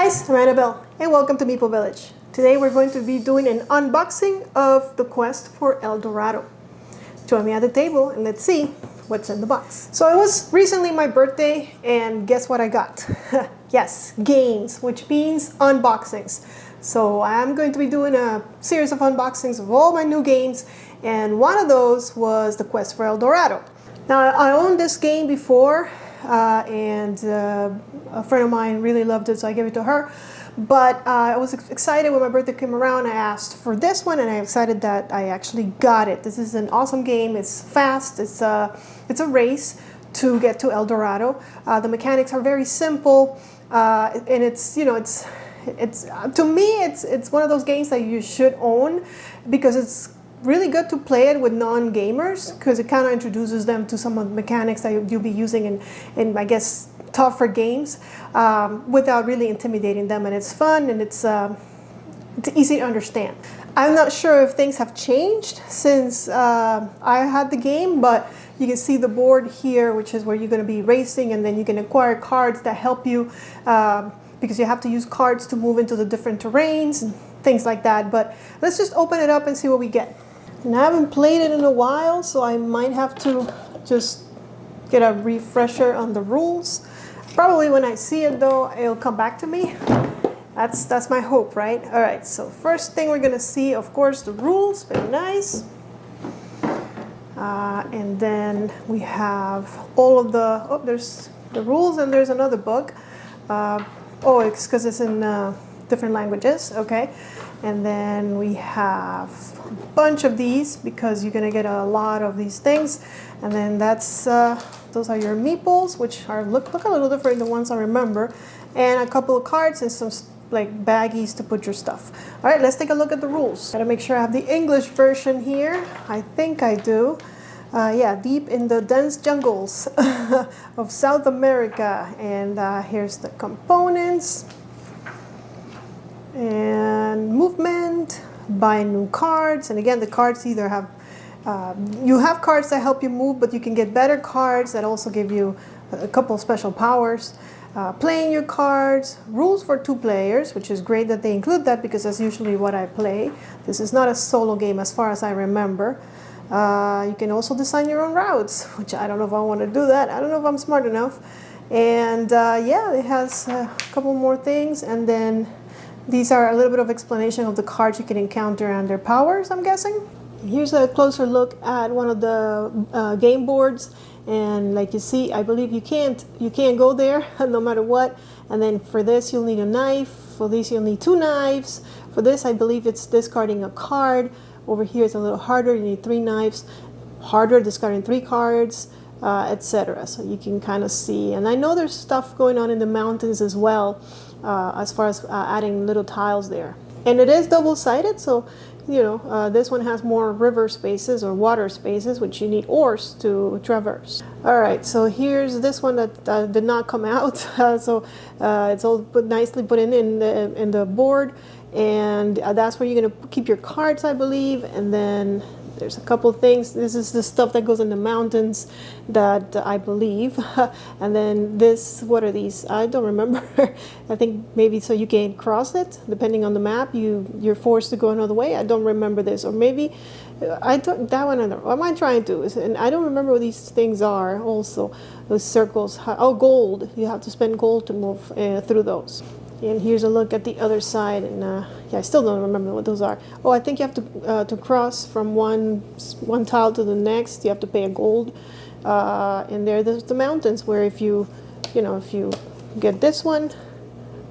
guys, I'm Annabelle and welcome to Meeple Village. Today we're going to be doing an unboxing of the quest for El Dorado. Join me at the table and let's see what's in the box. So it was recently my birthday and guess what I got? Yes, games, which means unboxings. So I'm going to be doing a series of unboxings of all my new games, and one of those was the quest for El Dorado. Now I owned this game before and a friend of mine really loved it, so I gave it to her. But I was excited when my birthday came around. I asked for this one and I'm excited that I actually got it. This is an awesome game. It's fast. It's a race to get to El Dorado. The mechanics are very simple, and it's to me it's one of those games that you should own because it's really good to play it with non-gamers because it kind of introduces them to some of the mechanics that you'll be using in I guess tougher games without really intimidating them, and it's fun and it's easy to understand. I'm not sure if things have changed since I had the game, but you can see the board here, which is where you're going to be racing, and then you can acquire cards that help you because you have to use cards to move into the different terrains and things like that. But let's just open it up and see what we get. And I haven't played it in a while, so I might have to just get a refresher on the rules. Probably when I see it though, it'll come back to me. That's my hope, right? All right, so first thing we're gonna see, of course, the rules, very nice. And then we have all of the, there's the rules and there's another book. It's because it's in different languages, okay. And then we have a bunch of these because you're gonna get a lot of these things. And then that's those are your meeples, which are look a little different than the ones I remember, and a couple of cards and some like baggies to put your stuff. All right, let's take a look at the rules. Gotta make sure I have the English version here. I think I do. Yeah, deep in the dense jungles of South America. And here's the components. And movement, buy new cards, and again the cards either have you have cards that help you move, but you can get better cards that also give you a couple of special powers. Playing your cards, rules for 2 players, which is great that they include that because that's usually what I play. This is not a solo game as far as I remember. You can also design your own routes, which I don't know if I want to do that. I don't know if I'm smart enough. And yeah, it has a couple more things, and then these are a little bit of explanation of the cards you can encounter and their powers, I'm guessing. Here's a closer look at one of the game boards, and like you see, I believe you can't go there no matter what. And then for this you'll need a knife, for this you'll need 2 knives. For this I believe it's discarding a card. Over here it's a little harder, you need 3 knives. Harder, discarding 3 cards, etc. So you can kind of see, and I know there's stuff going on in the mountains as well. As far as adding little tiles there. And it is double-sided, so this one has more river spaces or water spaces, which you need oars to traverse. Alright, so here's this one that did not come out, so it's all nicely put in the board, and that's where you're going to keep your cards, I believe. And then there's a couple things. This is the stuff that goes in the mountains that I believe. And then this, what are these? I don't remember. I think maybe so you can cross it. Depending on the map, you're forced to go another way. I don't remember this. Or maybe, I don't, that one, what am I trying to? And I don't remember what these things are also. Those circles. Oh, gold. You have to spend gold to move through those. And here's a look at the other side, and yeah, I still don't remember what those are. Oh, I think you have to cross from one tile to the next. You have to pay a gold. And there's the mountains where if you get this one,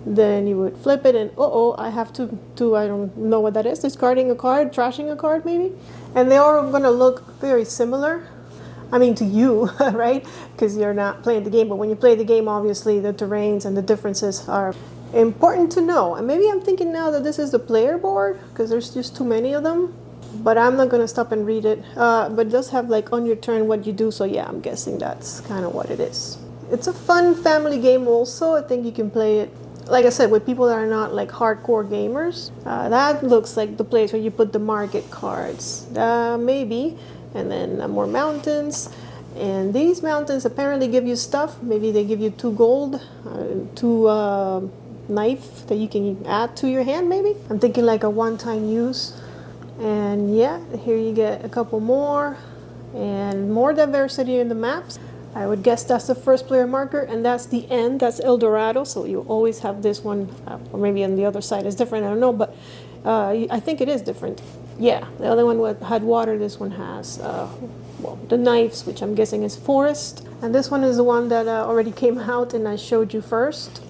then you would flip it, and I have to I don't know what that is. Discarding a card, trashing a card, maybe. And they are going to look very similar. I mean to you, right? Because you're not playing the game, but when you play the game, obviously the terrains and the differences are important to know. And maybe I'm thinking now that this is the player board because there's just too many of them, but I'm not going to stop and read it. But it does have like on your turn what you do, so yeah, I'm guessing that's kind of what it is. It's a fun family game also. I think you can play it, like I said, with people that are not like hardcore gamers. That looks like the place where you put the market cards, maybe. And then more mountains. And these mountains apparently give you stuff. Maybe they give you 2 gold, 2 knife that you can add to your hand maybe. I'm thinking like a one-time use. And yeah, here you get a couple more and more diversity in the maps. I would guess that's the first player marker, and that's the end. That's El Dorado, so you always have this one, or maybe on the other side is different, I don't know, but I think it is different. Yeah, the other one had water, this one has, well, the knives, which I'm guessing is forest. And this one is the one that already came out and I showed you first.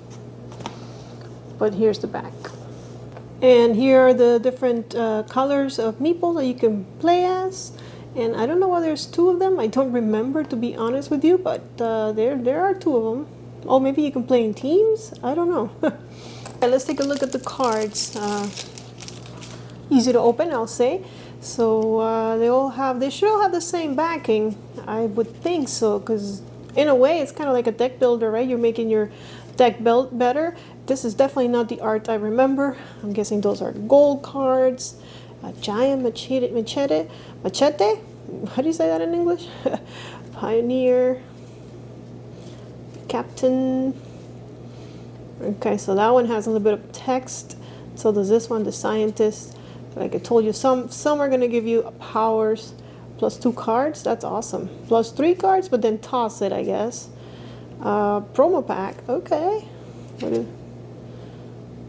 But here's the back. And here are the different colors of Meeple that you can play as. And I don't know why there's two of them. I don't remember, to be honest with you, but there are two of them. Oh, maybe you can play in teams? I don't know. Okay, let's take a look at the cards. Easy to open, I'll say. So they should all have the same backing. I would think so, because in a way it's kind of like a deck builder, right? You're making your deck build better. This is definitely not the art I remember. I'm guessing those are gold cards. A giant machete. How do you say that in English? Pioneer. Captain. Okay, so that one has a little bit of text. So does this one, the scientist. Like I told you, some are going to give you powers plus 2 cards. That's awesome. Plus 3 cards, but then toss it, I guess. Promo pack. Okay.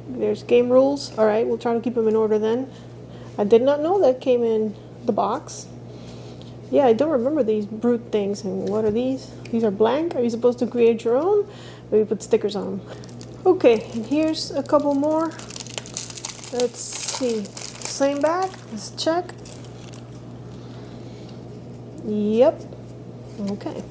There's game rules. All right, we'll try to keep them in order then. I did not know that came in the box. Yeah, I don't remember these brute things. And what are these? These are blank. Are you supposed to create your own? Maybe put stickers on them. Okay, and here's a couple more. Let's see. Same bag. Let's check. Yep. Okay.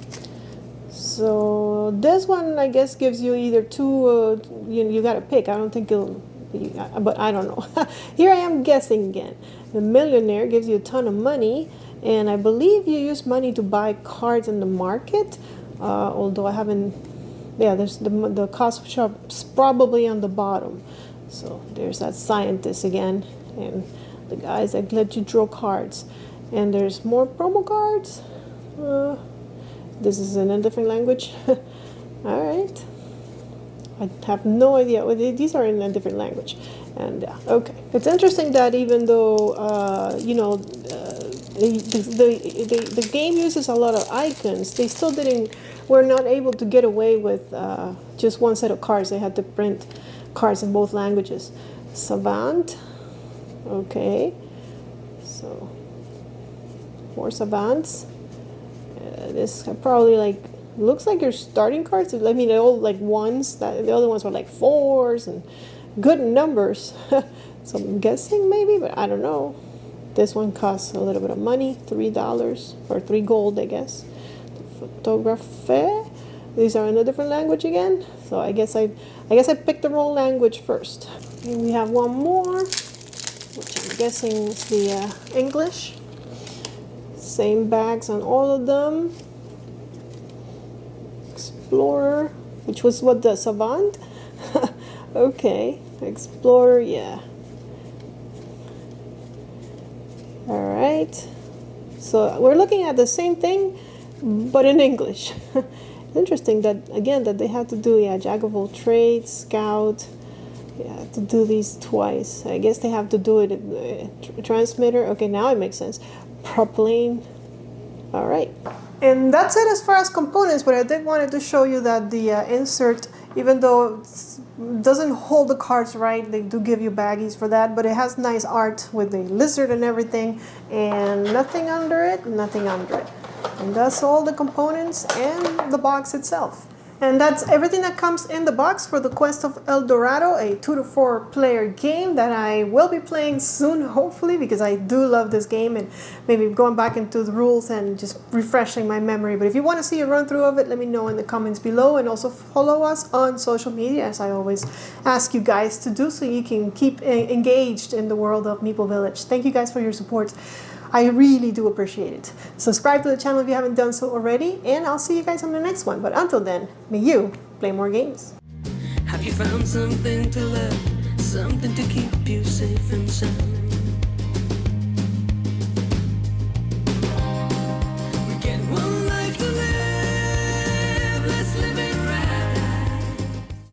So this one, I guess, gives you either 2. You got to pick. I don't think it'll. But I don't know. Here I am guessing again. The millionaire gives you a ton of money, and I believe you use money to buy cards in the market. Although I haven't. Yeah, there's the cost shop's probably on the bottom. So there's that scientist again, and the guys that let you draw cards. And there's more promo cards. This is in a different language. All right. I have no idea. These are in a different language. And okay. It's interesting that even though, the game uses a lot of icons, they still were not able to get away with just one set of cards. They had to print cards in both languages. Savant. Okay. So, 4 savants. This probably looks like your starting cards. I mean, they're all like 1s. The other ones were like 4s and good numbers. So I'm guessing maybe, but I don't know. This one costs a little bit of money, $3 or 3 gold, I guess. Photographe. These are in a different language again. So I guess I picked the wrong language first. And we have one more, which I'm guessing is the English. Same bags on all of them. Explorer, which was what, the savant? Okay, Explorer, yeah. All right. So we're looking at the same thing, but in English. Interesting that, again, that they had to do, Jack of all trades, Scout. Yeah, to do these twice. I guess they have to do it in transmitter. Okay, now it makes sense. Proplane. All right. And that's it as far as components, but I did wanted to show you that the insert, even though it doesn't hold the cards right, they do give you baggies for that, but it has nice art with the lizard and everything, and nothing under it. And that's all the components and the box itself. And that's everything that comes in the box for the Quest of El Dorado, a 2 to 4 player game that I will be playing soon, hopefully, because I do love this game, and maybe going back into the rules and just refreshing my memory. But if you want to see a run through of it, let me know in the comments below, and also follow us on social media, as I always ask you guys to do, so you can keep engaged in the world of Meeple Village. Thank you guys for your support. I really do appreciate it. Subscribe to the channel if you haven't done so already, and I'll see you guys on the next one. But until then, may you play more games. Have you found something to love, something to keep you safe and sound?